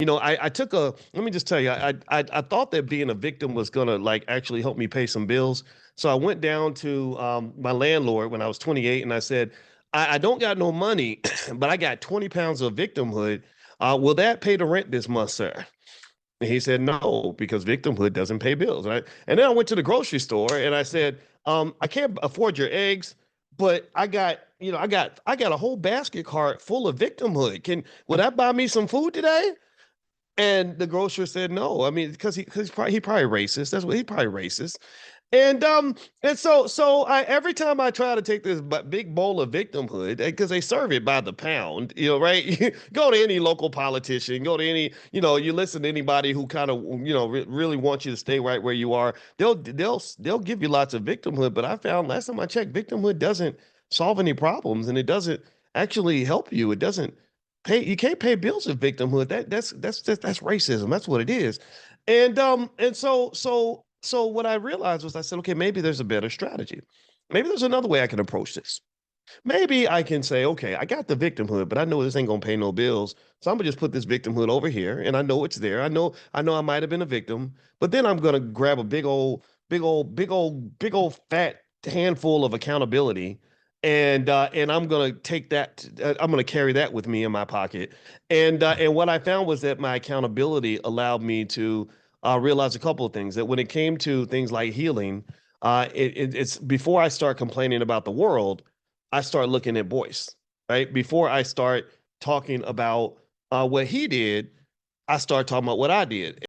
I took a, let me just tell you, I thought that being a victim was gonna like actually help me pay some bills. So I went down to my landlord when I was 28 and I said, I don't got no money, but I got 20 pounds of victimhood. Will that pay the rent this month, sir? And he said, no, because victimhood doesn't pay bills, right? And then I went to the grocery store and I said, I can't afford your eggs, but I got a whole basket cart full of victimhood. Will that buy me some food today? And the grocer said no. I mean, because he probably racist. That's what he probably racist. And I every time I try to take this big bowl of victimhood, because they serve it by the pound, right? You go to any local politician, go to any, you listen to anybody who kind of, really wants you to stay right where you are. They'll give you lots of victimhood, but I found last time I checked, victimhood doesn't solve any problems, and it doesn't actually help you. It doesn't pay. You can't pay bills with victimhood. That's racism. That's what it is. And what I realized was I said, okay, maybe there's a better strategy. Maybe there's another way I can approach this. Maybe I can say, okay, I got the victimhood, but I know this ain't gonna pay no bills. So I'm gonna just put this victimhood over here, and I know it's there. I know I might have been a victim, but then I'm gonna grab a big old fat handful of accountability, and I'm gonna take that. I'm gonna carry that with me in my pocket. And what I found was that my accountability allowed me to realize a couple of things. That when it came to things like healing, it's before I start complaining about the world. I start looking at Boyce, right? Before I start talking about what he did, I start talking about what I did.